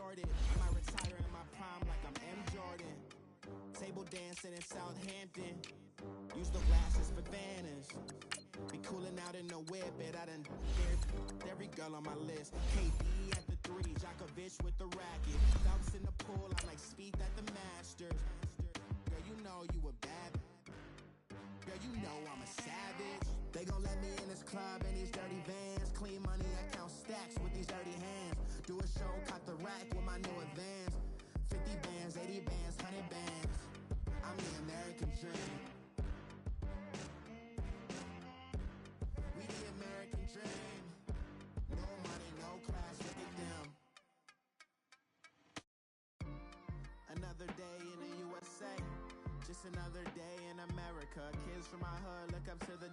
shorted. I might retire in my prime like I'm M. Jordan. Table dancing in Southampton. Use the glasses for Vanish. Be cooling out in the whip, but I done dared every girl on my list. KD at the 3, Djokovic with the racket. Phelps in the pool, I like Speed at the Masters. Girl, you know you a bad. Girl, you know I'm a savage. They gon' let me in this club in these dirty vans. Clean money, I count stacks with these dirty hands. Do a show, cut the rack with my new advance. 50 bands, 80 bands, 100 bands. I'm the American dream. We the American dream. No money, no class, look at them. Another day in the USA. Just another day in America. Kids from my hood look up to the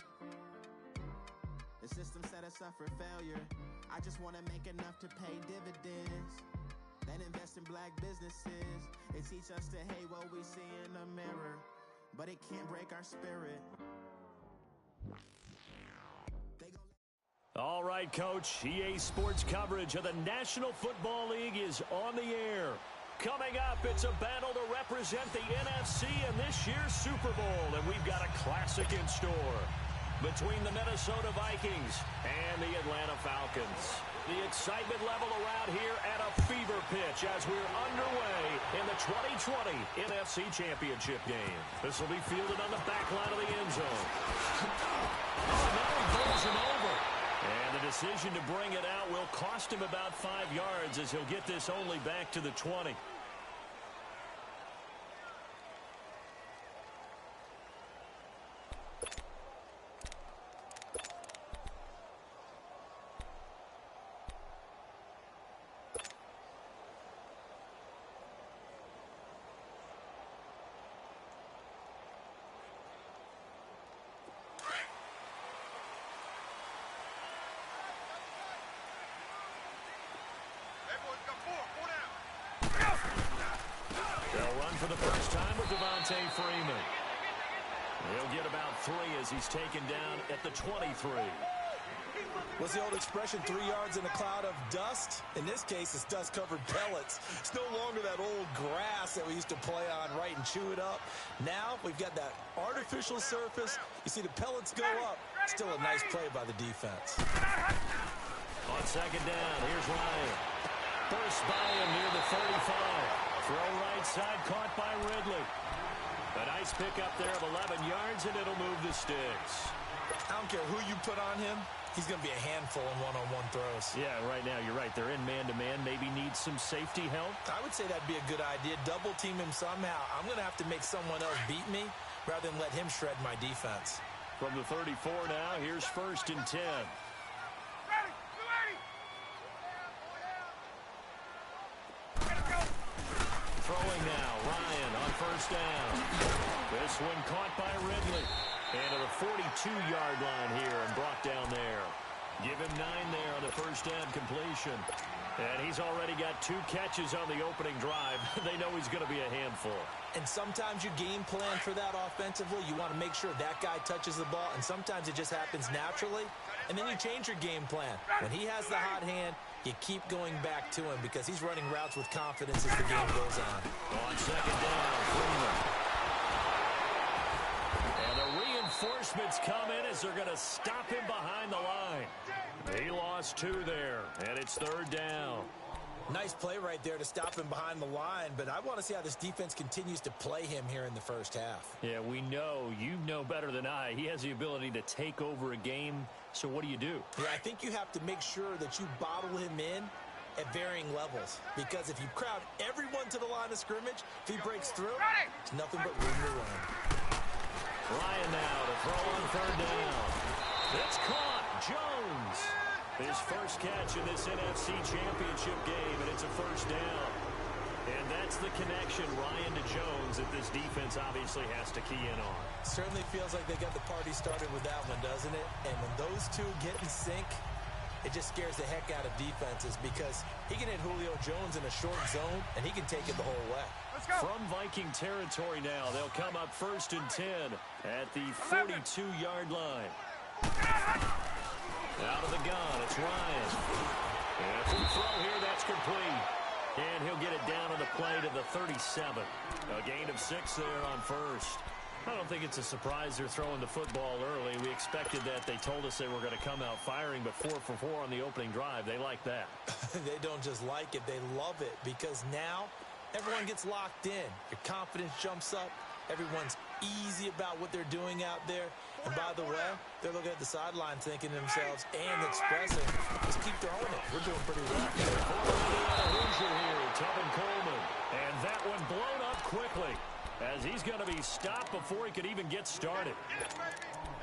system set us up for failure. I just want to make enough to pay dividends. Then invest in black businesses. They teach us to hate what we see in the mirror, but it can't break our spirit. All right, Coach. EA Sports coverage of the National Football League is on the air. Coming up, it's a battle to represent the NFC in this year's Super Bowl, and we've got a classic in store between the Minnesota Vikings and the Atlanta Falcons. The excitement level around here at a fever pitch as we're underway in the 2020 NFC Championship game. This will be fielded on the back line of the end zone. Oh, now he bowls it over. And the decision to bring it out will cost him about 5 yards as he'll get this only back to the 20. For the first time with Devontae Freeman. He'll get about 3 as he's taken down at the 23. What's the old expression, 3 yards in a cloud of dust? In this case, it's dust-covered pellets. It's no longer that old grass that we used to play on, right, and chew it up. Now we've got that artificial surface. You see the pellets go up. Still a nice play by the defense. On second down, here's Ryan. First by him near the 35. Throw right side, caught by Ridley. A nice pickup there of 11 yards, and it'll move the sticks. I don't care who you put on him. He's going to be a handful in one-on-one throws. Yeah, right now, you're right. They're in man-to-man. Maybe need some safety help. I would say that'd be a good idea. Double-team him somehow. I'm going to have to make someone else beat me rather than let him shred my defense. From the 34 now, here's 1st and 10. Throwing now, Ryan on first down. This one caught by Ridley. And to the 42-yard line here and brought down there. Give him 9 there on the first down completion. And he's already got 2 catches on the opening drive. They know he's going to be a handful. And sometimes you game plan for that offensively. You want to make sure that guy touches the ball. And sometimes it just happens naturally. And then you change your game plan. When he has the hot hand, you keep going back to him because he's running routes with confidence as the game goes on. On second down, Freeman. And the reinforcements come in as they're going to stop him behind the line. He lost 2 there, and it's 3rd down. Nice play right there to stop him behind the line, but I want to see how this defense continues to play him here in the first half. Yeah, we know. You know better than I. He has the ability to take over a game, so what do? Yeah, I think you have to make sure that you bottle him in at varying levels, because if you crowd everyone to the line of scrimmage, if he breaks through, it's nothing but room to run. Ryan now to throw on 3rd down. It's caught. Jones. His first catch in this NFC Championship game, and it's a first down. And that's the connection, Ryan to Jones, that this defense obviously has to key in on. Certainly feels like they got the party started with that one, doesn't it? And when those two get in sync, it just scares the heck out of defenses because he can hit Julio Jones in a short zone, and he can take it the whole way. From Viking territory now, they'll come up 1st and 10 at the 42-yard line. Out of the gun, it's Ryan. And a free throw here, that's complete. And he'll get it down on the play to the 37. A gain of 6 there on first. I don't think it's a surprise they're throwing the football early. We expected that. They told us they were going to come out firing, but 4 for 4 on the opening drive. They like that. They don't just like it, they love it, because now everyone gets locked in. Your confidence jumps up. Everyone's easy about what they're doing out there. And by the way, they're looking at the sideline thinking to themselves and expressing, just keep throwing it. We're doing pretty well. Here, Tevin Coleman. And that one blown up quickly, as he's going to be stopped before he could even get started.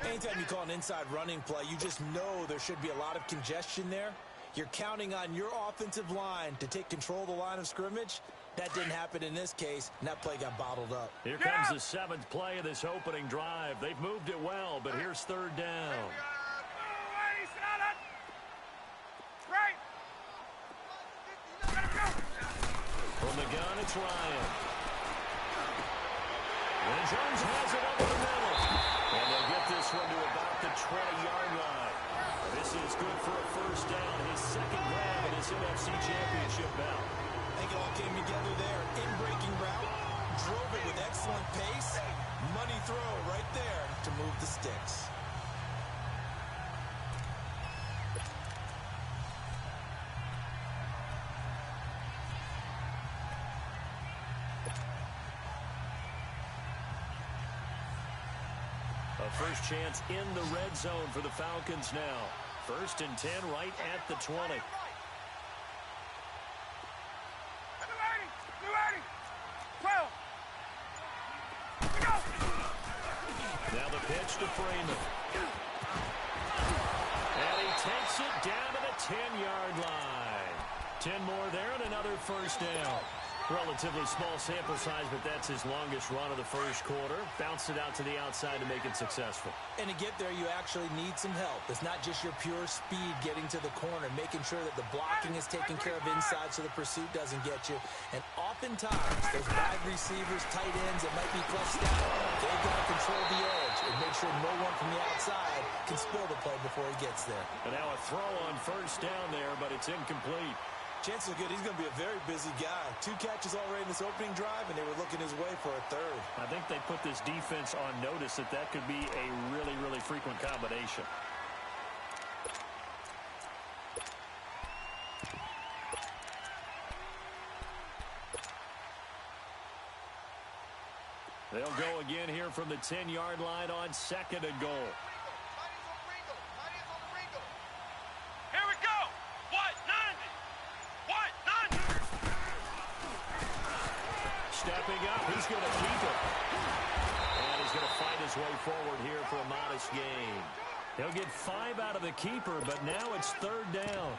Anytime you call an inside running play, you just know there should be a lot of congestion there. You're counting on your offensive line to take control of the line of scrimmage. That didn't happen in this case, and that play got bottled up. Here comes the 7th play of this opening drive. They've moved it well, but here's 3rd down. From the gun, it's Ryan. And Jones has it over the middle. And they'll get this one to about the 20-yard line. This is good for a first down, his 2nd grab in his NFC Championship bout. I think it all came together there. In-breaking route, drove it with excellent pace. Money throw right there to move the sticks. A first chance in the red zone for the Falcons now. 1st and 10 right at the 20. Now the pitch to Freeman. And he takes it down to the 10-yard line. 10 more there and another first down. Relatively small sample size, but that's his longest run of the first quarter. Bounced it out to the outside to make it successful. And to get there, you actually need some help. It's not just your pure speed getting to the corner, making sure that the blocking is taken care of inside so the pursuit doesn't get you. And oftentimes, those wide receivers, tight ends that might be flexed out, they've got to control the edge and make sure no one from the outside can spill the play before he gets there. And now a throw on first down there, but it's incomplete. Chances are good he's going to be a very busy guy. 2 catches already in this opening drive, and they were looking his way for a 3rd. I think they put this defense on notice that that could be a really, really frequent combination. They'll go again here from the 10-yard line on 2nd and goal. Stepping up, he's going to keep it. And he's going to fight his way forward here for a modest gain. He'll get 5 out of the keeper, but now it's 3rd down.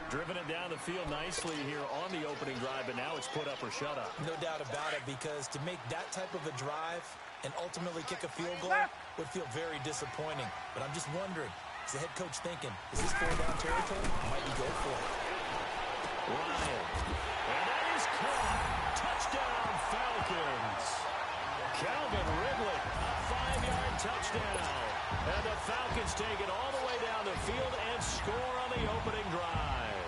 Driven it down the field nicely here on the opening drive, but now it's put up or shut up. No doubt about it, because to make that type of a drive and ultimately kick a field goal would feel very disappointing. But I'm just wondering, is the head coach thinking, is this 4-down territory? Might he go for it? Ryan. And that is caught. Touchdown, Falcons. Calvin Ridley, a 5-yard touchdown. And the Falcons take it all the way down the field and score on the opening drive.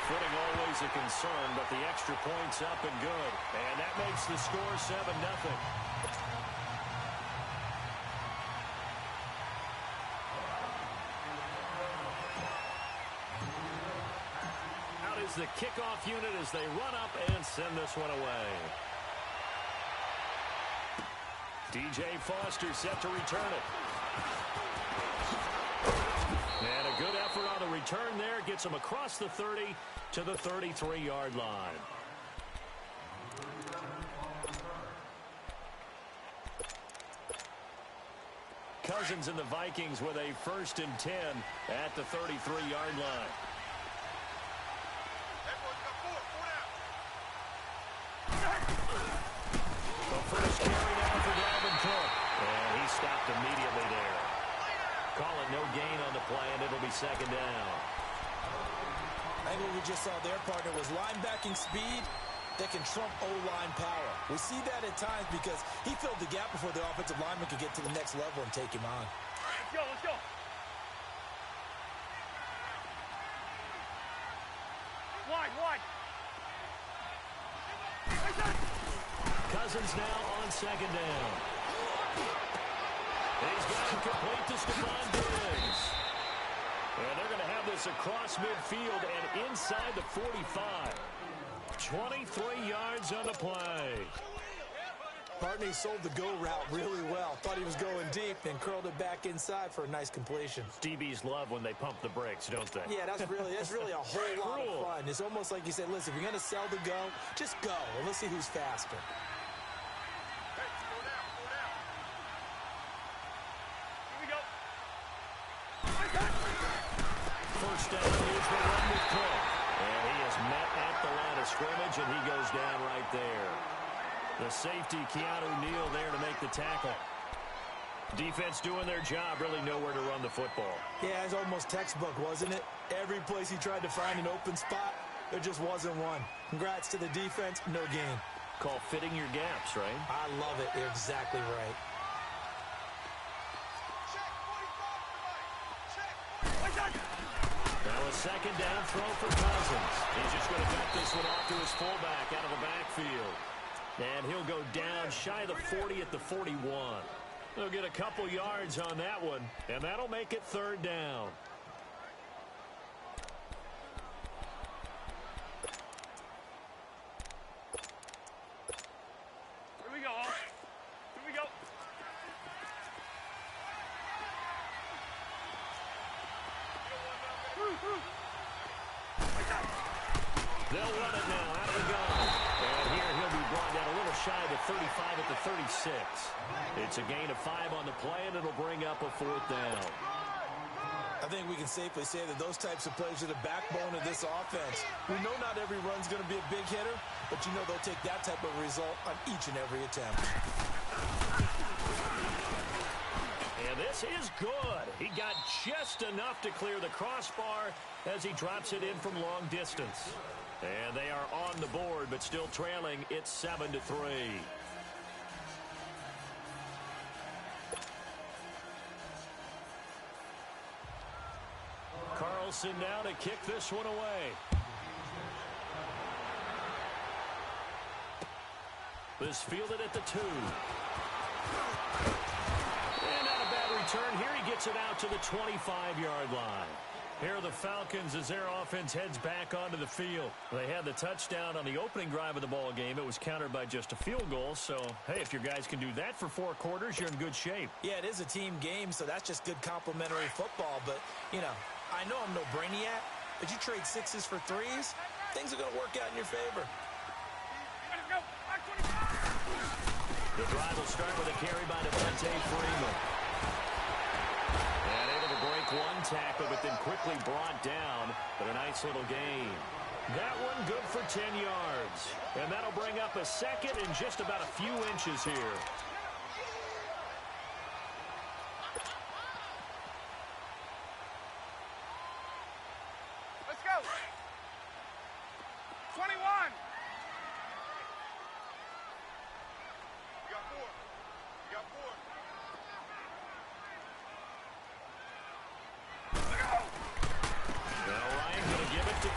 Footing always a concern, but the extra point's up and good. And that makes the score 7-0. The kickoff unit as they run up and send this one away. DJ Foster set to return it. And a good effort on the return there. Gets him across the 30 to the 33-yard line. Cousins and the Vikings with a 1st and 10 at the 33-yard line. First carry now for Dalvin Cook. And he stopped immediately there. Call it no gain on the play, and it'll be 2nd down. I think what we just saw their partner was linebacking speed that can trump O-line power. We see that at times because he filled the gap before the offensive lineman could get to the next level and take him on. Let's go. Wide. Cousins now on second down. He's got it complete to Stephon Diggs. And they're going to have this across midfield and inside the 45. 23 yards on the play. Bartney sold the go route really well. Thought he was going deep, then curled it back inside for a nice completion. DBs love when they pump the brakes, don't they? Yeah, that's really a whole lot of fun. It's almost like you said, listen, if you're going to sell the go, just go, and let's see who's faster. First down, here's the run with Cook. And he is met at the line of scrimmage, and he goes down right there. The safety, Keanu Neal, there to make the tackle. Defense doing their job, really nowhere to run the football. Yeah, it's almost textbook, wasn't it? Every place he tried to find an open spot, there just wasn't one. Congrats to the defense, no gain. Call fitting your gaps, right? I love it. You're exactly right. Now a second down throw for Cousins. He's just going to cut this one off to his fullback out of the backfield. And he'll go down shy of the 40 at the 41. They'll get a couple yards on that one, and that'll make it third down. Here we go. They'll run it now out of the gun. And here he'll be brought down a little shy of the 35 at the 36. It's a gain of 5 on the play, and it'll bring up a fourth down. I think we can safely say that those types of plays are the backbone of this offense. We know not every run's going to be a big hitter, but you know they'll take that type of result on each and every attempt. And this is good. He got just enough to clear the crossbar as he drops it in from long distance. And they are on the board, but still trailing. It's 7-3. Carlson now to kick this one away. This fielded at the 2. And not a bad return. Here he gets it out to the 25-yard line. Here are the Falcons as their offense heads back onto the field. They had the touchdown on the opening drive of the ball game. It was countered by just a field goal. So, hey, if your guys can do that for 4 quarters, you're in good shape. Yeah, it is a team game, so that's just good complementary football. But, you know, I know I'm no brainiac, but you trade 6s for 3s, things are going to work out in your favor. The drive will start with a carry by Devontae Freeman. And able to break one tackle, but then quickly brought down. But a nice little gain. That one good for 10 yards. And that'll bring up a second and just about a few inches here. Let's go. 21. You got 4.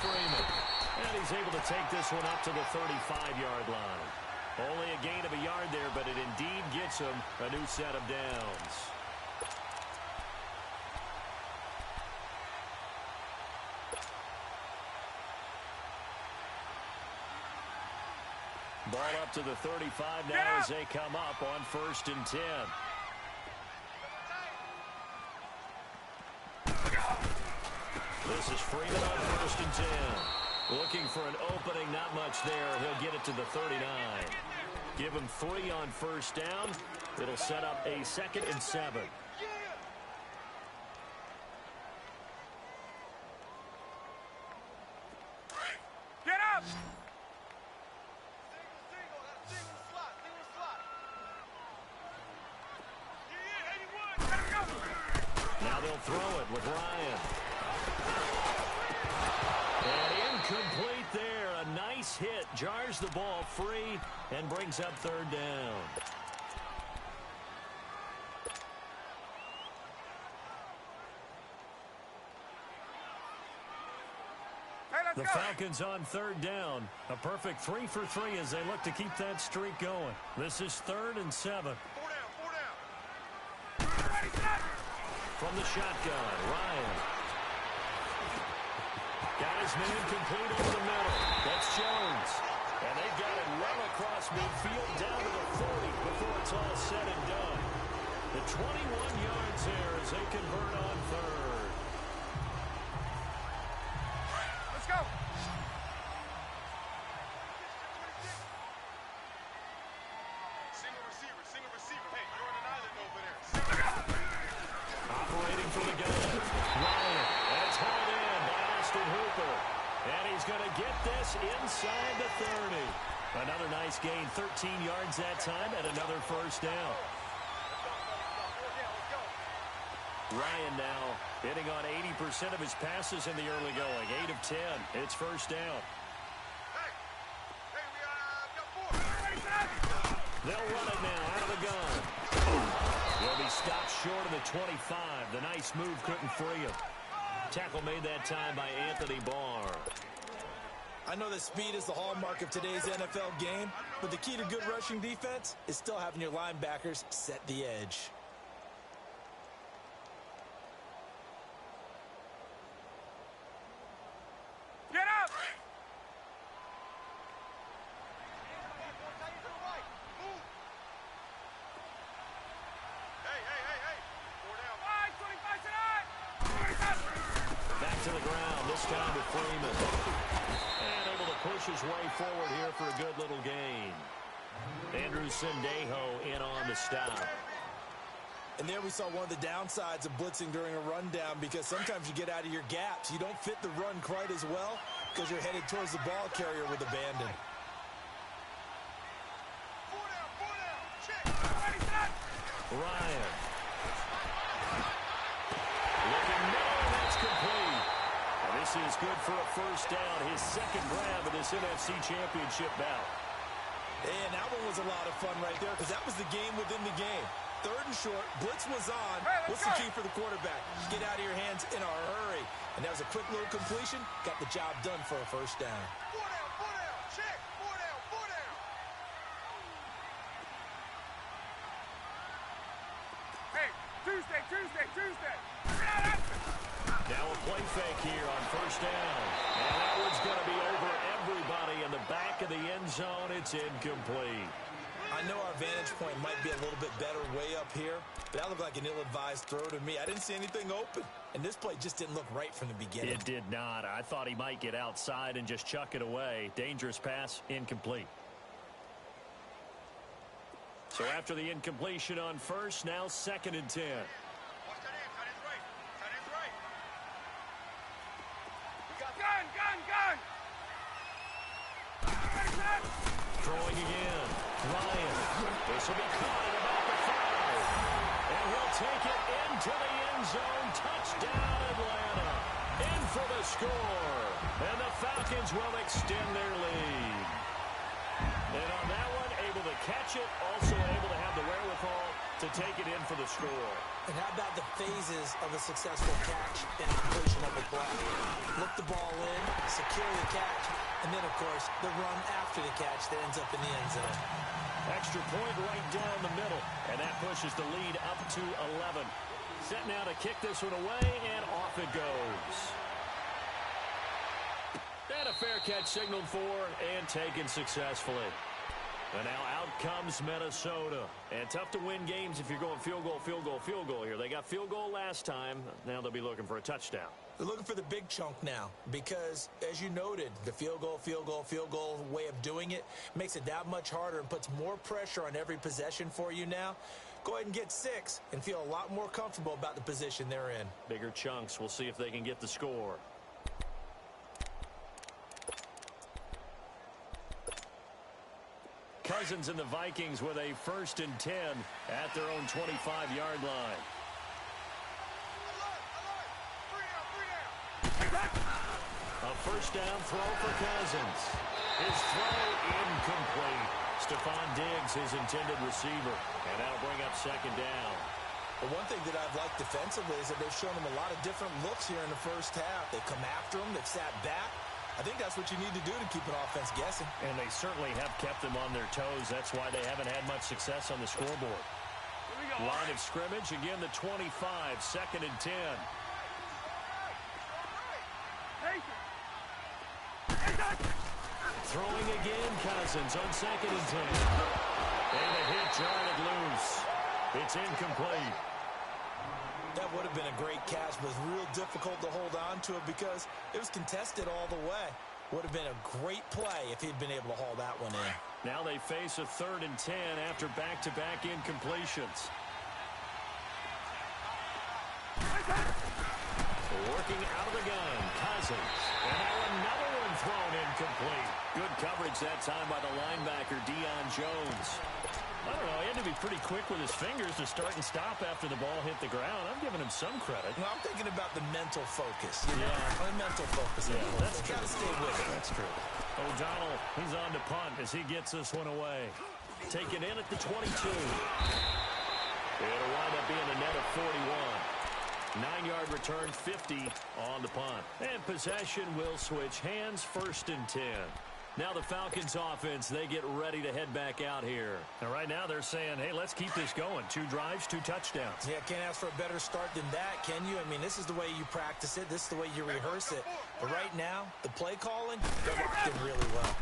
Freeman. And he's able to take this one up to the 35-yard line. Only a gain of a yard there, but it indeed gets him a new set of downs. Ball up to the 35 now as they come up on 1st and 10. This is Freeman on 1st and 10. Looking for an opening, not much there. He'll get it to the 39. Give him 3 on 1st down. It'll set up a 2nd and 7. Get up! Now they'll throw it with Ryan. And incomplete there. A nice hit. Jars the ball free and brings up 3rd down. The Falcons on third down. A perfect 3 for 3 as they look to keep that streak going. This is 3rd and 7. 4 down. From the shotgun, Ryan. Got his man complete over the middle. That's Jones. And they've got it well across midfield down to the 40 before it's all said and done. The 21 yards here as they convert on third. Let's go. Single receiver. Hey, you're on an island over there. Operating for the gun. Ryan. And it's hauled in by Austin Hooper. And he's going to get this inside the 30. Another nice gain. 13 yards that time and another first down. Ryan now hitting on 80% of his passes in the early going. 8 of 10. It's first down. Hey, we got 4. They'll run it now out of the gun. He'll be stopped short of the 25. The nice move couldn't free him. Tackle made that time by Anthony Barr. I know that speed is the hallmark of today's NFL game, but the key to good rushing defense is still having your linebackers set the edge. Get up! Hey. 4 down. 25 tonight. Back to the ground, this time to Freeman. And able to push his way forward here for a good little gain. Andrew Sendejo in on the stop. And there we saw one of the downsides of blitzing during a rundown, because sometimes you get out of your gaps. You don't fit the run quite as well because you're headed towards the ball carrier with abandon. 4 down. Check. Ready, set. Ryan. Looking middle, that's complete. And this is good for a first down. His second grab of this NFC Championship bout. And that one was a lot of fun right there, because that was the game within the game. 3rd and short, blitz was on. What's the key for the quarterback? Get out of your hands in a hurry. And that was a quick little completion. Got the job done for a first down. 4 down. Check. 4 down. Hey, Tuesday. Now a play fake here on first down. And that one's going to be over everybody in the back of the end zone. It's incomplete. I know our vantage point might be a little bit better way up here, but that looked like an ill-advised throw to me. I didn't see anything open, and this play just didn't look right from the beginning. It did not. I thought he might get outside and just chuck it away. Dangerous pass, incomplete. So after the incompletion on first, now 2nd and 10. Watch that end. Tight end's right. We got gun. Ready, set. Throwing again. Ryan. This will be caught at about the 5. And he'll take it into the end zone. Touchdown, Atlanta. In for the score. And the Falcons will extend their lead. And on that one, able to catch it. Also able to have the wherewithal to take it in for the score. And how about the phases of a successful catch and completion of the play? Look the ball in, secure the catch, and then, of course, the run after the catch that ends up in the end zone. Extra point right down the middle, and that pushes the lead up to 11. Set now to kick this one away, and off it goes. And a fair catch signaled for and taken successfully. And now out comes Minnesota. And tough to win games if you're going field goal here. They got field goal last time. Now they'll be looking for a touchdown. They're looking for the big chunk now because, as you noted, the field goal way of doing it makes it that much harder and puts more pressure on every possession for you now. Go ahead and get 6 and feel a lot more comfortable about the position they're in. Bigger chunks. We'll see if they can get the score. Cousins and the Vikings with a 1st and 10 at their own 25-yard line. A first down throw for Cousins. His throw incomplete. Stephon Diggs, his intended receiver. And that'll bring up 2nd down. But one thing that I've liked defensively is that they've shown him a lot of different looks here in the first half. They've come after him. They've sat back. I think that's what you need to do to keep an offense guessing. And they certainly have kept them on their toes. That's why they haven't had much success on the scoreboard. Line of scrimmage, again the 25, 2nd and 10. Throwing again, Cousins on 2nd and 10. And a hit jarred it loose. It's incomplete. That would have been a great catch, but it was real difficult to hold on to it because it was contested all the way. Would have been a great play if he'd been able to haul that one in. Now they face a 3rd and 10 after back-to-back incompletions. Working out of the gun, Cousins. And now another one thrown incomplete. Good coverage that time by the linebacker, Deion Jones. I don't know, he had to be pretty quick with his fingers to start and stop after the ball hit the ground. I'm giving him some credit. Well, I'm thinking about the mental focus. The mental focus. Yeah, that's true. Got to stay with it. That's true. O'Donnell, he's on to punt as he gets this one away. Taken in at the 22. It'll wind up being a net of 41. 9-yard return, 50 on the punt. And possession will switch hands, 1st and 10. Now the Falcons offense, they get ready to head back out here. And right now they're saying, hey, let's keep this going. 2 drives, 2 touchdowns. Yeah, can't ask for a better start than that, can you? I mean, this is the way you practice it. This is the way you rehearse it. But right now, the play calling, they're locked in really well.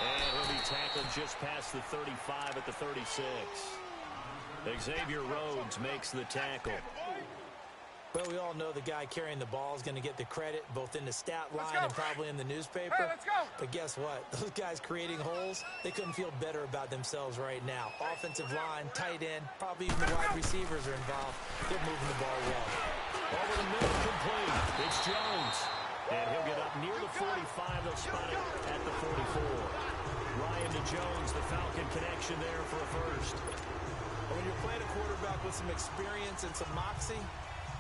And he'll be tackled just past the 35 at the 36. Xavier Rhodes makes the tackle. Well, we all know the guy carrying the ball is going to get the credit both in the stat line and probably in the newspaper. Hey, let's go. But guess what? Those guys creating holes, they couldn't feel better about themselves right now. Offensive line, tight end, probably even the wide receivers are involved. They're moving the ball well. Over the middle, complete. It's Jones. And he'll get up near the 45. They'll spot it at the 44. Ryan to Jones, the Falcon connection there for a first. When you're playing a quarterback with some experience and some moxie,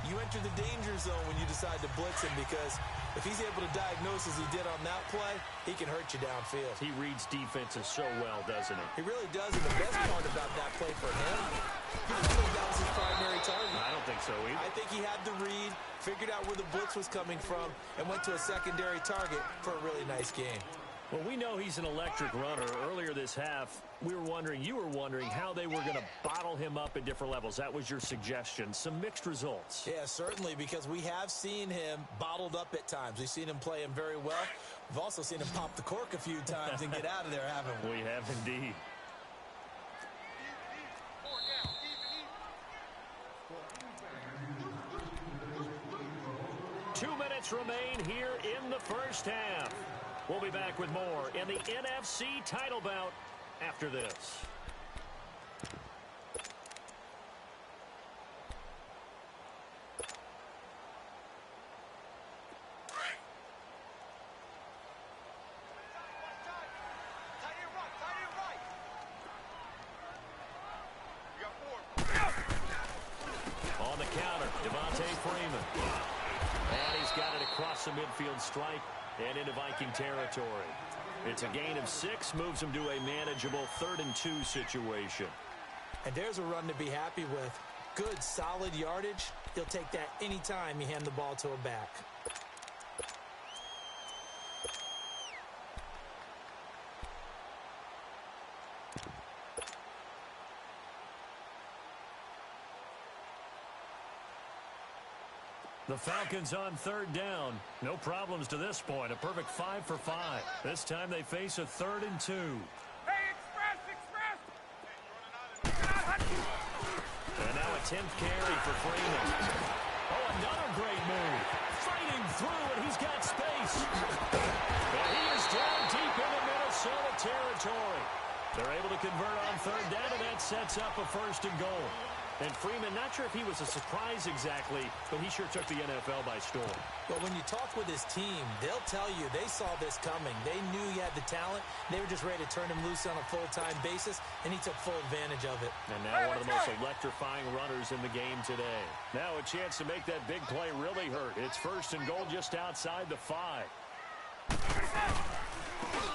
you enter the danger zone when you decide to blitz him, because if he's able to diagnose as he did on that play, he can hurt you downfield. He reads defenses so well, doesn't he? He really does, and the best part about that play for him, he didn't think that was his primary target. I don't think so either. I think he had the read, figured out where the blitz was coming from, and went to a secondary target for a really nice game. Well, we know he's an electric runner. Earlier this half, you were wondering how they were going to bottle him up at different levels. That was your suggestion. Some mixed results. Yeah, certainly, because we have seen him bottled up at times. We've seen him play him very well. We've also seen him pop the cork a few times and get out of there, haven't we? We have indeed. Two minutes remain here in the first half. We'll be back with more in the NFC title bout after this. On the counter, Devontae Freeman. And he's got it across the midfield strike and into Viking territory. It's a gain of 6, moves him to a manageable 3rd and 2 situation. And there's a run to be happy with. Good, solid yardage. He'll take that anytime you hand the ball to a back. The Falcons on 3rd down. No problems to this point. A perfect 5 for 5. This time they face a 3rd and 2. Hey, express! And now a 10th carry for Freeman. Oh, another great move. Fighting through, and he's got space. And he is down deep into Minnesota territory. They're able to convert on 3rd down, and that sets up a 1st and goal. And Freeman, not sure if he was a surprise exactly, but he sure took the NFL by storm. But when you talk with his team, they'll tell you they saw this coming. They knew he had the talent. They were just ready to turn him loose on a full-time basis, and he took full advantage of it. And now one of the most electrifying runners in the game today. Now a chance to make that big play really hurt. It's 1st and goal just outside the 5.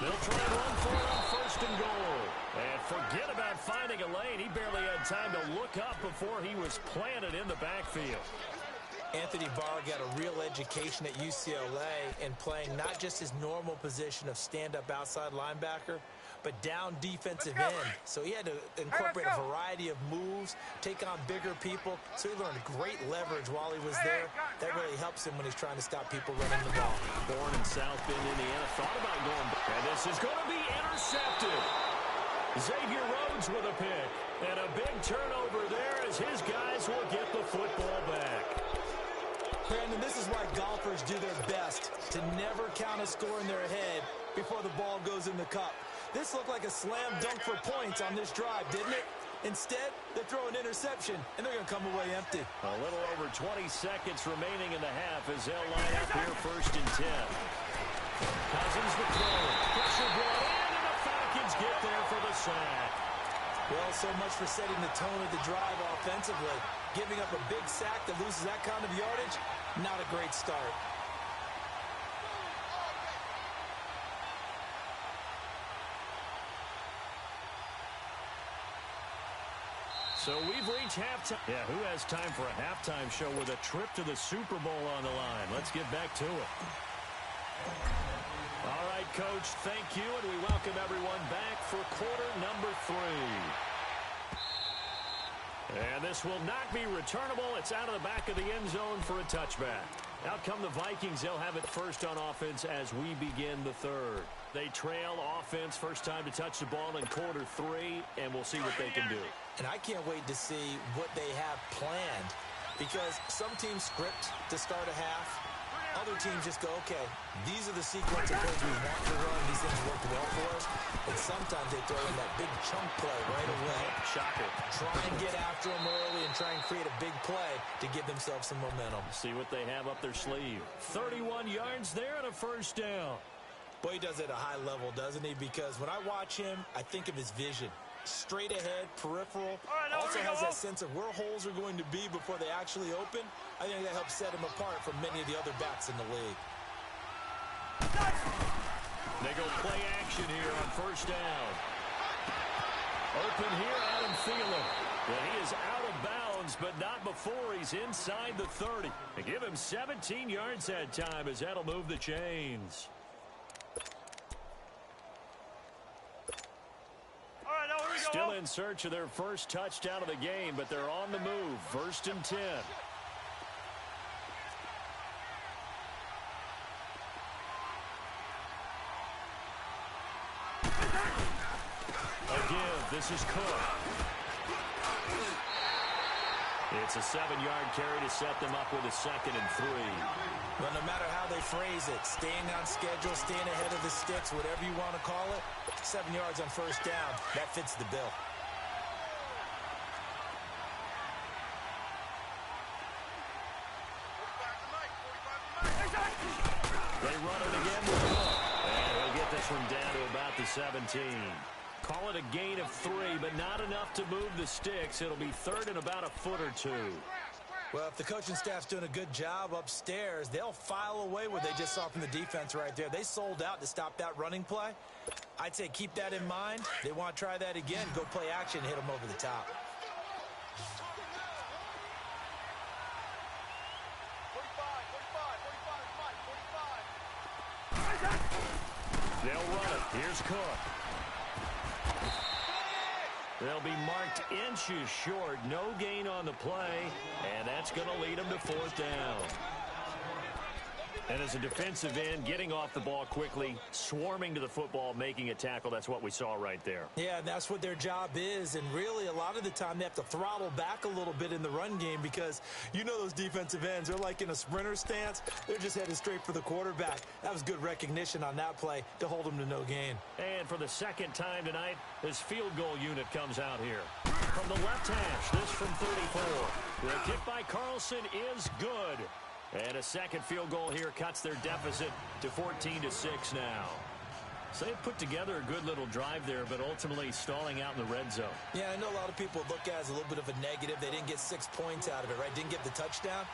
They'll try and run for it on 1st and goal. And forget about finding a lane. He barely had time to look up before he was planted in the backfield. Anthony Barr got a real education at UCLA in playing not just his normal position of stand-up outside linebacker, but down defensive end. So he had to incorporate a variety of moves, take on bigger people. So he learned great leverage while he was there. That really helps him when he's trying to stop people running the ball. Born in South Bend, Indiana, thought about going back. And this is going to be intercepted. Xavier Rhodes with a pick. And a big turnover there as his guys will get the football back. Brandon, this is why golfers do their best to never count a score in their head before the ball goes in the cup. This looked like a slam dunk for points on this drive, didn't it? Instead, they throw an interception, and they're going to come away empty. A little over 20 seconds remaining in the half as they'll line up here 1st and 10. Cousins the throw. Pressure brought in, and the Falcons get there for the sack. Well, so much for setting the tone of the drive offensively. Giving up a big sack that loses that kind of yardage, not a great start. So we've reached halftime. Yeah, who has time for a halftime show with a trip to the Super Bowl on the line? Let's get back to it. All right, Coach, thank you, and we welcome everyone back for quarter number 3. And this will not be returnable. It's out of the back of the end zone for a touchback. Out come the Vikings. They'll have it first on offense as we begin the 3rd. They trail offense, first time to touch the ball in quarter 3, and we'll see what they can do. And I can't wait to see what they have planned, because some teams script to start a half. Other teams just go, okay, these are the sequence of plays we want to run. These things work well for us. And sometimes they throw in that big chunk play right away. Shocker. Try and get after them early and try and create a big play to give themselves some momentum. See what they have up their sleeve. 31 yards there and a first down. Boy, he does it at a high level, doesn't he? Because when I watch him, I think of his vision. Straight ahead, peripheral. Also has that sense of where holes are going to be before they actually open. I think that helps set him apart from many of the other backs in the league. They go play action here on first down. Open here, Adam Thielen. Well, he is out of bounds, but not before he's inside the 30. They give him 17 yards that time as that'll move the chains. Still in search of their first touchdown of the game, but they're on the move. 1st and 10. Again, this is Cook. It's a 7-yard carry to set them up with a 2nd and 3. Well, no matter how they phrase it, staying on schedule, staying ahead of the sticks, whatever you want to call it, 7 yards on first down, that fits the bill. They run it again with Cook. And he'll get this one down to about the 17. Call it a gain of 3, but not enough to move the sticks. It'll be 3rd and about a foot or 2. Well, if the coaching staff's doing a good job upstairs, they'll file away what they just saw from the defense right there. They sold out to stop that running play. I'd say keep that in mind. They want to try that again. Go play action, hit them over the top. They'll run it. Here's Cook. They'll be marked inches short. No gain on the play, and that's going to lead them to 4th down. And as a defensive end, getting off the ball quickly, swarming to the football, making a tackle, that's what we saw right there. Yeah, that's what their job is, and really a lot of the time they have to throttle back a little bit in the run game because you know those defensive ends, they're like in a sprinter stance. They're just headed straight for the quarterback. That was good recognition on that play to hold them to no gain. And for the 2nd time tonight, this field goal unit comes out here. From the left hash, this from 34. The kick by Carlson is good. And a 2nd field goal here cuts their deficit to 14-6 now. So they've put together a good little drive there, but ultimately stalling out in the red zone. Yeah, I know a lot of people look at it as a little bit of a negative. They didn't get 6 points out of it, right? Didn't get the touchdown.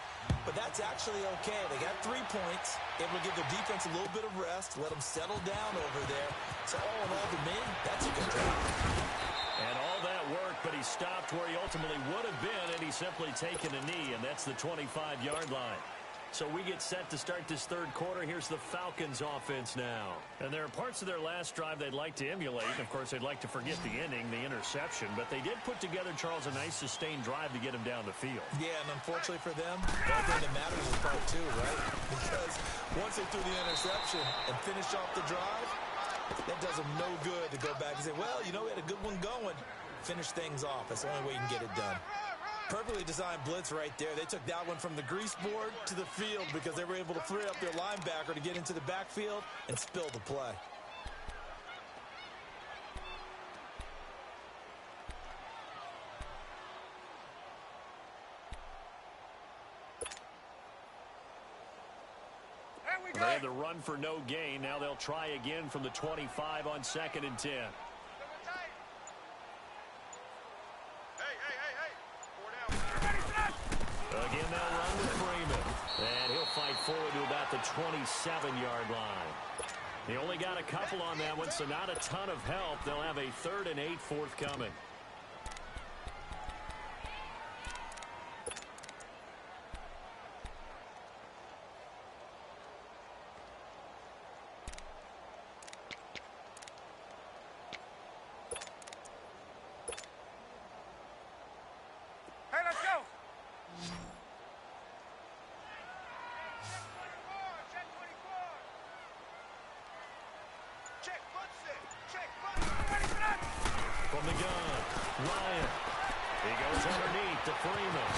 But that's actually okay. They got 3 points. Able to give the defense a little bit of rest, let them settle down over there. So all in all, to me, that's a good drive. And all that work, but he stopped where he ultimately would have been had he simply taken a knee, and that's the 25-yard line. So we get set to start this third quarter. Here's the Falcons offense now. And there are parts of their last drive they'd like to emulate. And, of course, they'd like to forget the ending, the interception. But they did put together, Charles, a nice sustained drive to get him down the field. Yeah, and unfortunately for them, the only thing that matters is part two, right? Because once they threw the interception and finished off the drive, that does them no good to go back and say, well, you know, we had a good one going. Finish things off. That's the only way you can get it done. Perfectly designed blitz right there. They took that one from the grease board to the field because they were able to free up their linebacker to get into the backfield and spill the play. They had the run for no gain. Now they'll try again from the 25 on 2nd and 10. Again, they'll run with Freeman. And he'll fight forward to about the 27-yard line. He only got a couple on that one, so not a ton of help. They'll have a 3rd and 8 forthcoming. From the gun, Ryan. He goes underneath to Freeman.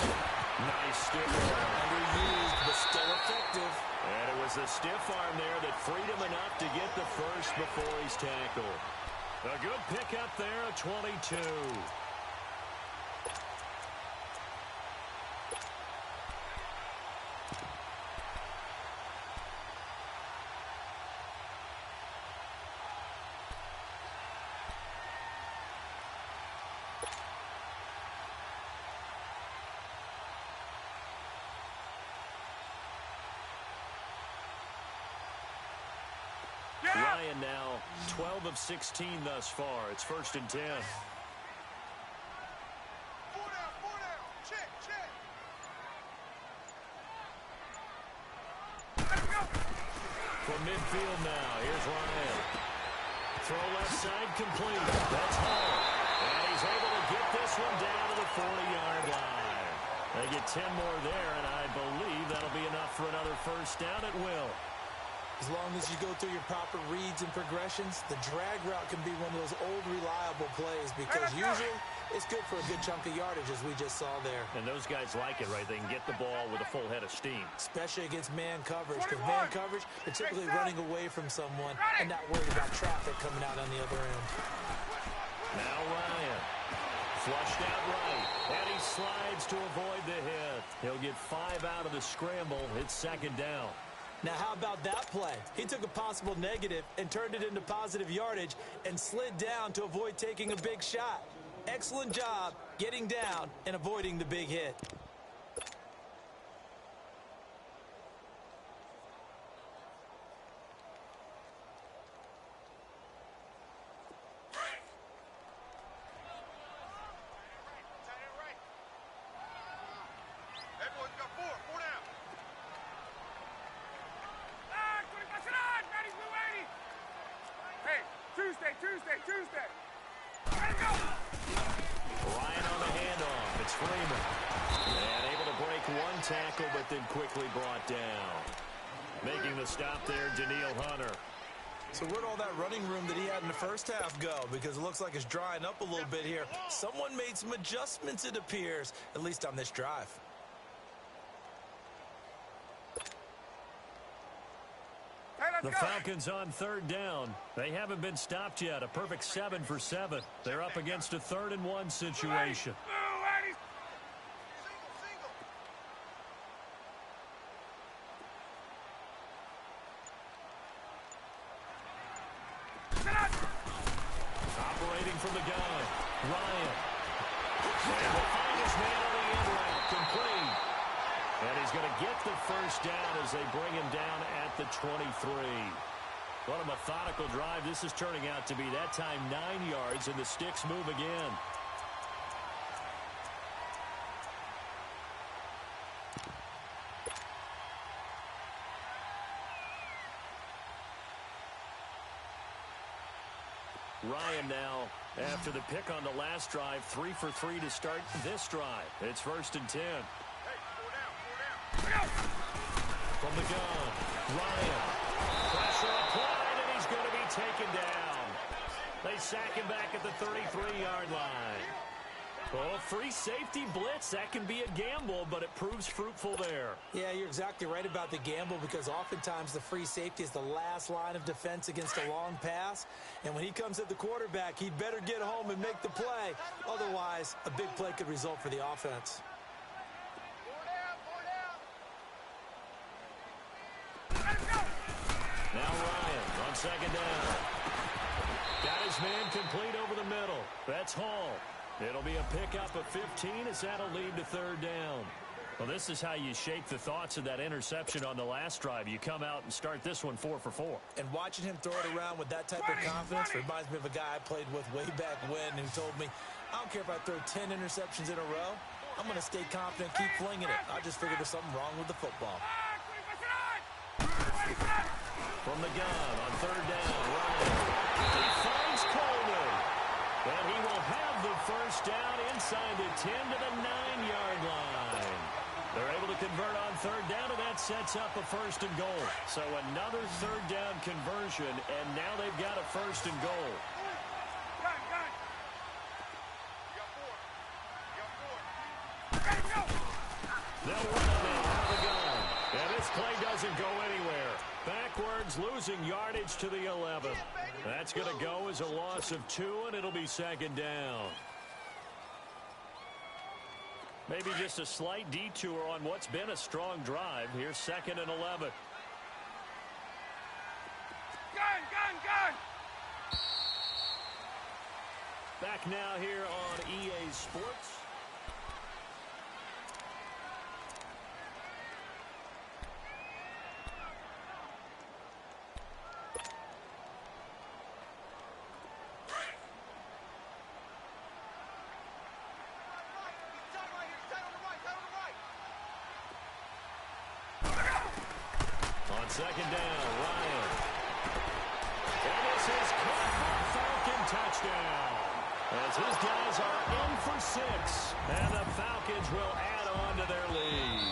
Nice stiff arm. Underused, but still effective. And it was the stiff arm there that freed him enough to get the first before he's tackled. A good pickup there, a 22. Ryan now 12 of 16 thus far. It's 1st and 10. Four down. Check. Let's go. From midfield now, here's Ryan. Throw left side complete. That's Hall. And he's able to get this one down to the 40-yard line. They get 10 more there, and I believe that'll be enough for another first down at will. As long as you go through your proper reads and progressions, the drag route can be one of those old reliable plays because usually it's good for a good chunk of yardage, as we just saw there. And those guys like it, right? They can get the ball with a full head of steam. Especially against man coverage, because man coverage, they're typically running away from someone and not worried about traffic coming out on the other end. Now Ryan. Flushed out right, and he slides to avoid the hit. He'll get 5 out of the scramble. It's 2nd down. Now, how about that play? He took a possible negative and turned it into positive yardage and slid down to avoid taking a big shot. Excellent job getting down and avoiding the big hit. Everyone's got four down. Hey, Tuesday. Let's go. Ryan on the handoff. It's Freeman. And able to break one tackle, but then quickly brought down. Making the stop there, Daniil Hunter. So where'd all that running room that he had in the first half go? Because it looks like it's drying up a little bit here. Someone made some adjustments, it appears, at least on this drive. The Falcons on 3rd down. They haven't been stopped yet. A perfect 7 for 7. They're up against a 3rd and 1 situation. Operating from the gun, Ryan. And the finest man on the end route, complete. And he's going to get the first down as they bring him down at the 23. What a methodical drive this is turning out to be. That time 9 yards, and the sticks move again. Ryan now, after the pick on the last drive, 3 for 3 to start this drive. It's 1st and 10. Hey, 4 down. From the gun, Ryan. Pressure applied, and he's going to be taken down. They sack him back at the 33-yard line. Well, free safety blitz, that can be a gamble, but it proves fruitful there. Yeah, you're exactly right about the gamble because oftentimes the free safety is the last line of defense against a long pass. And when he comes at the quarterback, he'd better get home and make the play. Otherwise, a big play could result for the offense. 4 down. Let's go. Now Ryan on 2nd down. Got his man complete over the middle. That's Hall. It'll be a pickup of 15 as that'll lead to 3rd down. Well, this is how you shake the thoughts of that interception on the last drive. You come out and start this one 4 for 4. And watching him throw it around with that type of confidence reminds me of a guy I played with way back when who told me, I don't care if I throw 10 interceptions in a row. I'm going to stay confident, keep flinging it. I just figured there's something wrong with the football. From the gun on 3rd down, Ryan. He finds Coleman. And he will have the 1st down inside the 10 to the 9-yard line. They're able to convert on 3rd down, and that sets up a 1st and goal. So another 3rd down conversion, and now they've got a 1st and goal. Gun. You got 4. You got 4. Go. They'll run it out of the gun. And this play doesn't go anywhere. Backwards, losing yardage to the 11. That's going to go as a loss of 2, and it'll be 2nd down. Maybe just a slight detour on what's been a strong drive. Here's 2nd and 11. Gun. Back now here on EA Sports. On 2nd down, Ryan. And this is caught for a Falcon touchdown. As his guys are in for 6. And the Falcons will add on to their lead.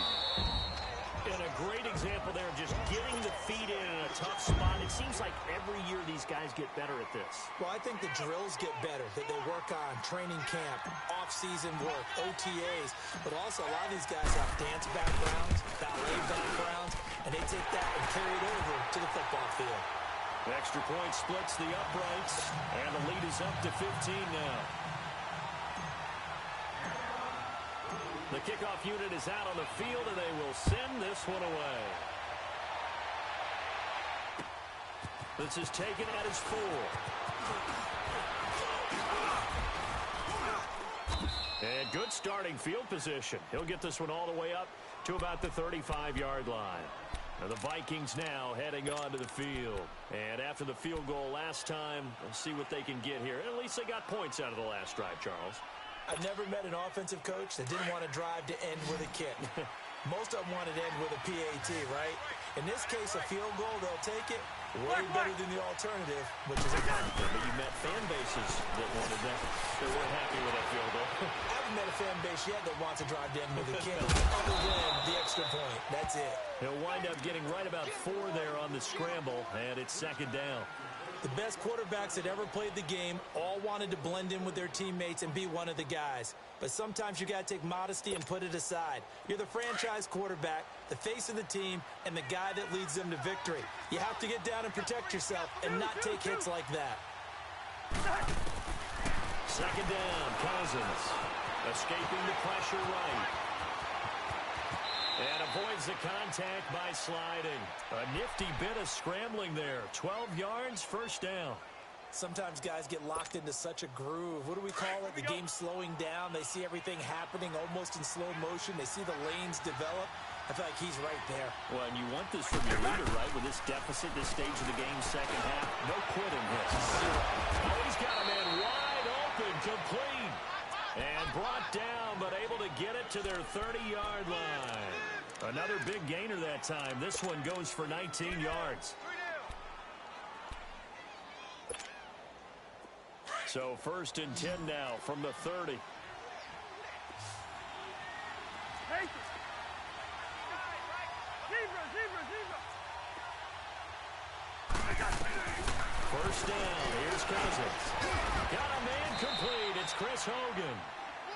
And a great example there of just getting the feet in a tough spot. It seems like every year these guys get better at this. Well, I think the drills get better, that they work on training camp, off-season work, OTAs, but also a lot of these guys have dance backgrounds, ballet backgrounds, and they take that and carry it over to the football field. The extra point splits the uprights, and the lead is up to 15 now. The kickoff unit is out on the field, and they will send this one away. This is taken at his 4. And good starting field position. He'll get this one all the way up to about the 35-yard line. Now the Vikings now heading on to the field. And after the field goal last time, let's see what they can get here. At least they got points out of the last drive, Charles. I've never met an offensive coach that didn't want to drive to end with a kick. Most of them wanted to end with a PAT, right? In this case, a field goal, they'll take it. Way better than the alternative, which is a punt. But you met fan bases that wanted that. They weren't happy with that field goal. I haven't met a fan base yet that wants to drive to end with a kick, other than the extra point. That's it. He'll wind up getting right about 4 there on the scramble, and it's 2nd down. The best quarterbacks that ever played the game all wanted to blend in with their teammates and be one of the guys. But sometimes you got to take modesty and put it aside. You're the franchise quarterback, the face of the team, and the guy that leads them to victory. You have to get down and protect yourself and not take hits like that. 2nd down, Cousins. Escaping the pressure right. And avoids the contact by sliding. A nifty bit of scrambling there. 12 yards, 1st down. Sometimes guys get locked into such a groove. What do we call it? The game's slowing down. They see everything happening almost in slow motion. They see the lanes develop. I feel like he's right there. Well, and you want this from your leader, right? With this deficit, this stage of the game, 2nd half. No quitting here. Oh, he's got a man wide open, complete. And brought down, but able to get it to their 30-yard line. Another big gainer that time. This one goes for 19 yards. So 1st and 10 now from the 30. First down, here's Cousins. Got a man complete. It's Chris Hogan.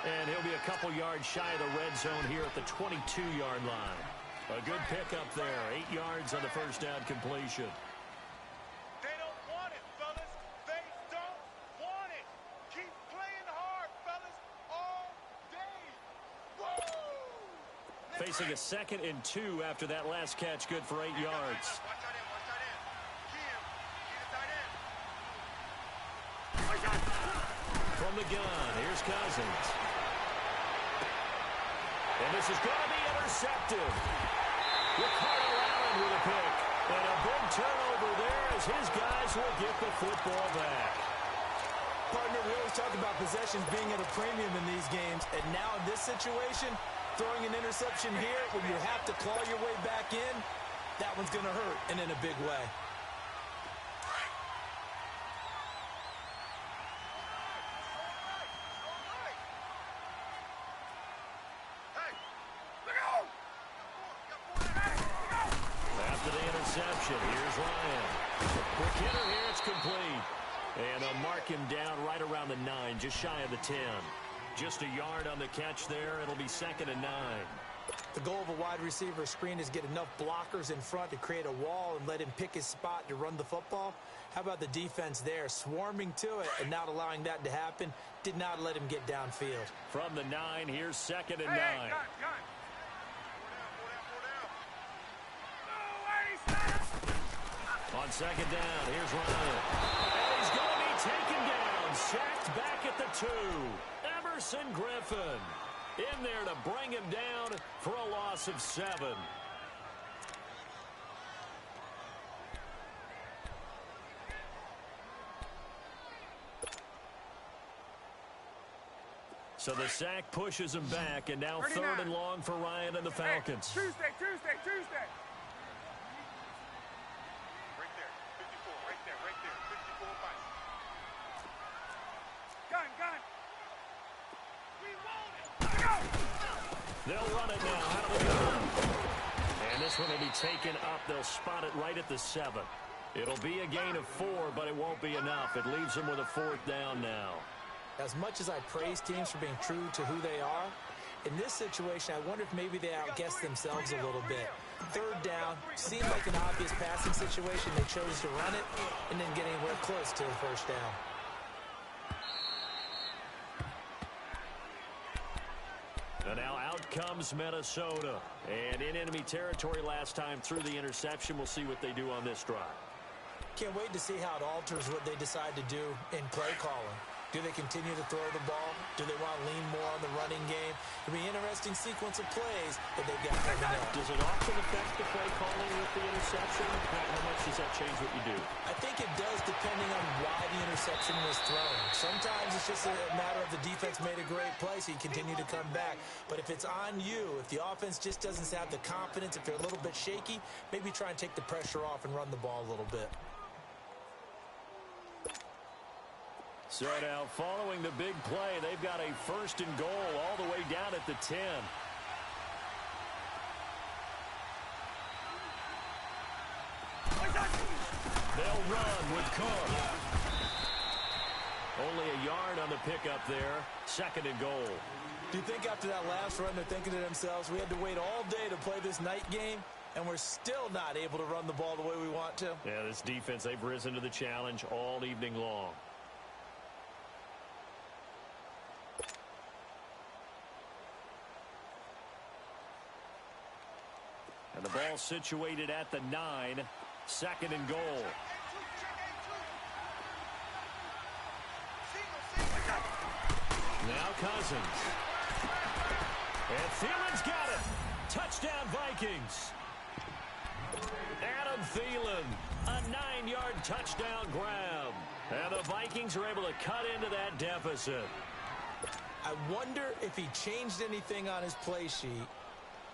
And he'll be a couple yards shy of the red zone here at the 22-yard line. A good pickup there. 8 yards on the first down completion. They don't want it, fellas. They don't want it. Keep playing hard, fellas, all day. Woo! Facing a 2nd and 2 after that last catch. Good for 8 yards. Watch that in, watch that in. From the gun, here's Cousins. And this is going to be intercepted. Ricardo Allen with a pick. And a big turnover there as his guys will get the football back. Partner, we always talk about possessions being at a premium in these games. And now in this situation, throwing an interception here when you have to claw your way back in, that one's going to hurt, and in a big way. Here's Ryan. Quick hitter here, it's complete. And they'll mark him down right around the 9, just shy of the 10. Just a yard on the catch there. It'll be 2nd and 9. The goal of a wide receiver screen is get enough blockers in front to create a wall and let him pick his spot to run the football. How about the defense there, swarming to it and not allowing that to happen? Did not let him get downfield. From the 9, here's 2nd and 9. Hey, gun. On 2nd down, here's Ryan. And he's going to be taken down. Sacked back at the 2. Emerson Griffin in there to bring him down for a loss of 7. So the sack pushes him back, and now 3rd and long for Ryan and the Falcons. Hey, Tuesday. Right there, 54 miles. Gun. We want it. Go! They'll run it now out of the gun. And this one will be taken up. They'll spot it right at the 7. It'll be a gain of 4, but it won't be enough. It leaves them with a 4th down now. As much as I praise teams for being true to who they are, in this situation, I wonder if maybe they outguess themselves a little bit. 3rd down, seemed like an obvious passing situation. They chose to run it and didn't get anywhere close to the 1st down. And now out comes Minnesota. And in enemy territory last time through the interception. We'll see what they do on this drive. Can't wait to see how it alters what they decide to do in play calling. Do they continue to throw the ball? Do they want to lean more on the running game? It'll be an interesting sequence of plays that they've got coming up. Does it often affect the play calling with the interception? How much does that change what you do? I think it does depending on why the interception was thrown. Sometimes it's just a matter of the defense made a great play, so you continue to come back. But if it's on you, if the offense just doesn't have the confidence, if they're a little bit shaky, maybe try and take the pressure off and run the ball a little bit. So now, following the big play, they've got a 1st and goal all the way down at the 10. They'll run with Cook. Only a yard on the pickup there. 2nd and goal. Do you think after that last run they're thinking to themselves, we had to wait all day to play this night game, and we're still not able to run the ball the way we want to? Yeah, this defense, they've risen to the challenge all evening long. And the ball situated at the 9. 2nd and goal. Now Cousins. And Thielen's got it. Touchdown Vikings. Adam Thielen. A 9-yard touchdown grab. And the Vikings are able to cut into that deficit. I wonder if he changed anything on his play sheet,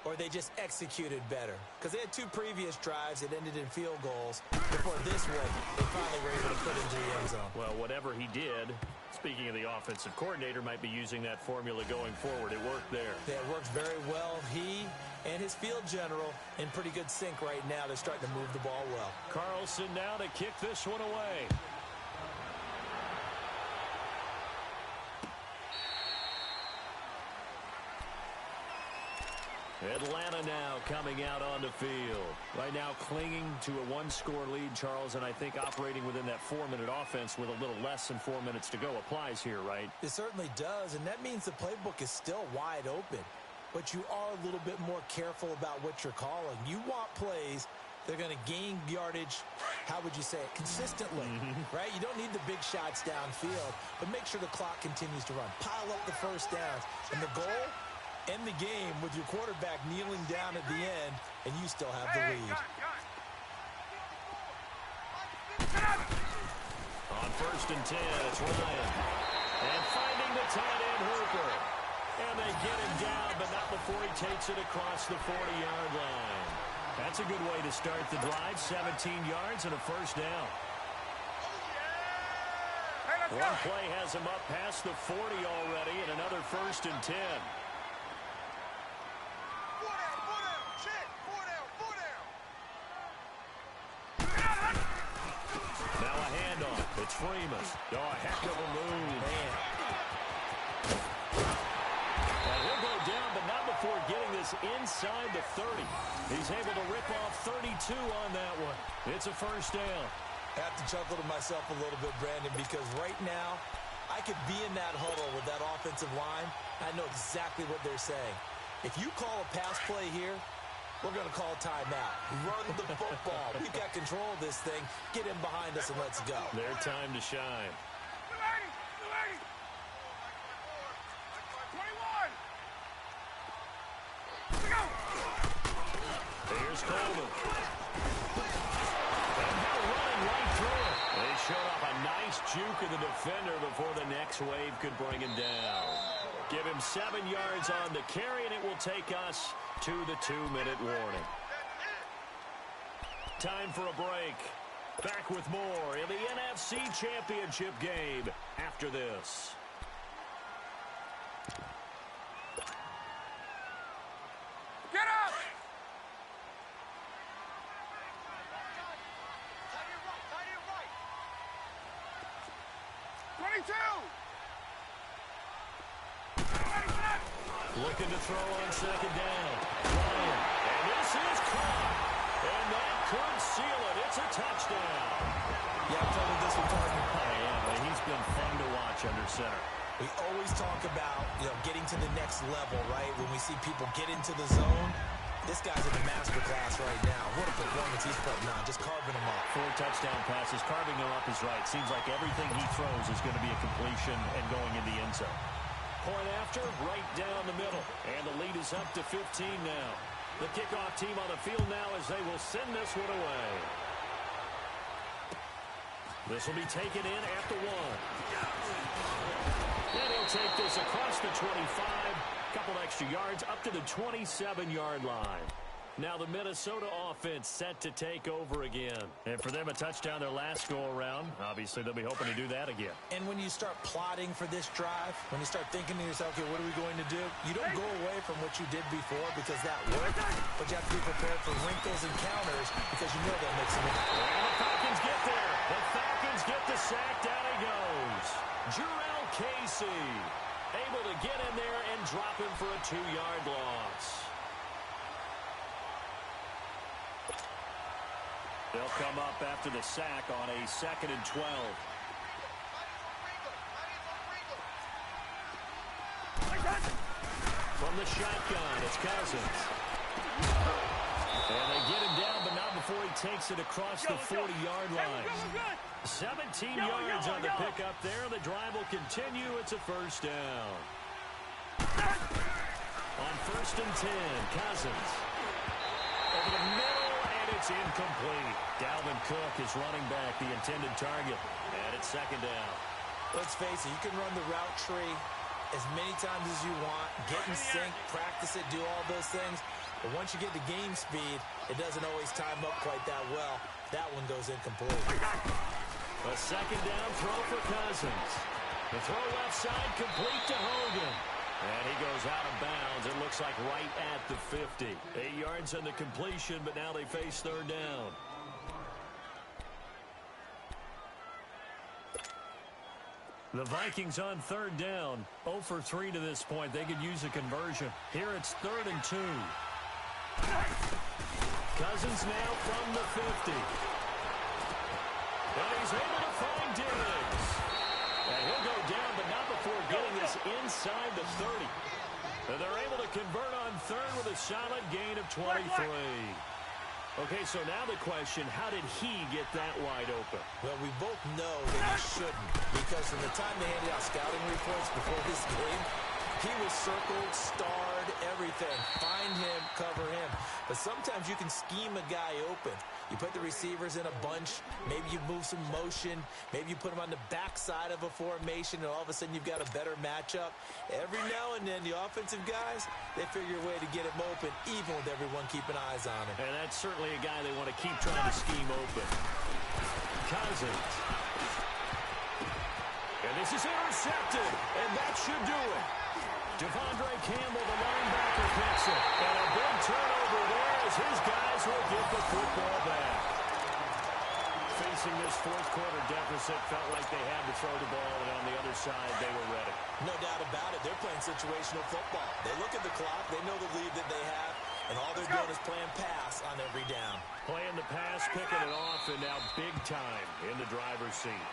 or they just executed better. Because they had 2 previous drives that ended in field goals. Before this one, they finally were able to put into the end zone. Well, whatever he did, Speaking of the offensive coordinator, might be using that formula going forward. It worked there. Yeah, it works very well. He and his field general in pretty good sync right now. They're starting to move the ball well. Carlson now to kick this one away. Atlanta now coming out on the field. Right now clinging to a one-score lead, Charles, and I think operating within that 4-minute offense with a little less than 4 minutes to go applies here, right? It certainly does, and that means the playbook is still wide open. But you are a little bit more careful about what you're calling. You want plays that are going to gain yardage, how would you say it, consistently, right? You don't need the big shots downfield, but make sure the clock continues to run. Pile up the first downs, and the goal, end the game with your quarterback kneeling down at the end, and you still have the lead. On 1st and 10, it's Ryan. And finding the tight end Hooper. And they get him down, but not before he takes it across the 40-yard line. That's a good way to start the drive. 17 yards and a first down. One play has him up past the 40 already, and another 1st and 10. It's Freeman. Oh, a heck of a move. Man. And he'll go down, but not before getting this inside the 30. He's able to rip off 32 on that one. It's a first down. I have to chuckle to myself a little bit, Brandon, because right now, I could be in that huddle with that offensive line. I know exactly what they're saying. If you call a pass play here, we're going to call timeout. Run the football. We've got control of this thing. Get him behind us and let's go. Their time to shine. 21. Here's Coleman. And now running right through it. They showed up a nice juke of the defender before the next wave could bring him down. Give him 7 yards on the carry, and it will take us to the 2-minute warning. Time for a break. Back with more in the NFC Championship game after this. Get up! 22! Looking to throw on 2nd down. Ryan. And this is caught. And that could seal it. It's a touchdown. Yeah, I'm telling you this one, partner. But he's been fun to watch under center. We always talk about, getting to the next level, right? When we see people get into the zone, this guy's in a master class right now. What a performance he's putting on, just carving them up. 4 touchdown passes. Carving them up is right. Seems like everything he throws is going to be a completion and going in the end zone. Point after, right down the middle. And the lead is up to 15 now. The kickoff team on the field now as they will send this one away. This will be taken in at the 1. And he'll take this across the 25. Couple extra yards up to the 27-yard line. Now the Minnesota offense set to take over again. And for them, a touchdown their last go-around. Obviously, they'll be hoping to do that again. And when you start plotting for this drive, when you start thinking to yourself, okay, what are we going to do? You don't go away from what you did before because that worked, but you have to be prepared for wrinkles and counters because you know they'll make some. And the Falcons get there. The Falcons get the sack. Down he goes. Jurrell Casey able to get in there and drop him for a 2-yard loss. They'll come up after the sack on a 2nd and 12. From the shotgun, it's Cousins. And they get him down, but not before he takes it across the 40-yard line. 17 yards on the pickup there. The drive will continue. It's a first down. On 1st and 10, Cousins. Over the middle, and it's incomplete. Dalvin Cook is running back, the intended target. And it's 2nd down. Let's face it, you can run the route tree as many times as you want, get in sync, practice it, do all those things. But once you get to game speed, it doesn't always time up quite that well. That one goes incomplete. A 2nd down throw for Cousins. The throw left side, complete to Hogan. And he goes out of bounds. It looks like right at the 50. 8 yards on the completion, but now they face third down. The Vikings on third down. 0 for 3 to this point. They could use a conversion. Here it's 3rd and 2. Cousins now from the 50. And he's able to find Diggs. And he'll go down, but not before getting this inside the 30. And they're able to convert on third with a solid gain of 23. Okay, so now the question, how did he get that wide open? Well, we both know that he shouldn't, because from the time they handed out scouting reports before this game, he was circled, starred, everything. Find him, cover him. But sometimes you can scheme a guy open. You put the receivers in a bunch. Maybe you move some motion. Maybe you put them on the backside of a formation, and all of a sudden you've got a better matchup. Every now and then, the offensive guys, they figure a way to get him open, even with everyone keeping eyes on him. And that's certainly a guy they want to keep trying to scheme open. Cousins. And this is intercepted, and that should do it. Devondre Campbell, the linebacker, picks it. And a big turnover there as his guys will get the football back. Facing this fourth quarter deficit, felt like they had to throw the ball, and on the other side, they were ready. No doubt about it. They're playing situational football. They look at the clock. They know the lead that they have, and all they're doing is playing pass on every down. Playing the pass, picking it off, and now big time in the driver's seat.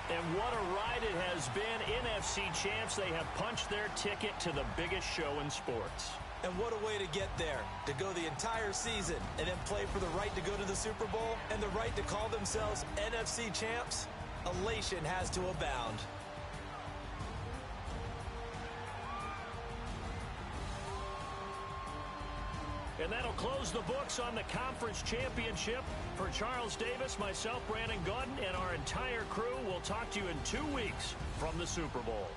And what a ride it has been. NFC champs, they have punched their ticket to the biggest show in sports. And what a way to get there, to go the entire season and then play for the right to go to the Super Bowl and the right to call themselves NFC champs. Elation has to abound. And that'll close the books on the conference championship. For Charles Davis, myself, Brandon Gaudin, and our entire crew, we'll talk to you in 2 weeks from the Super Bowl.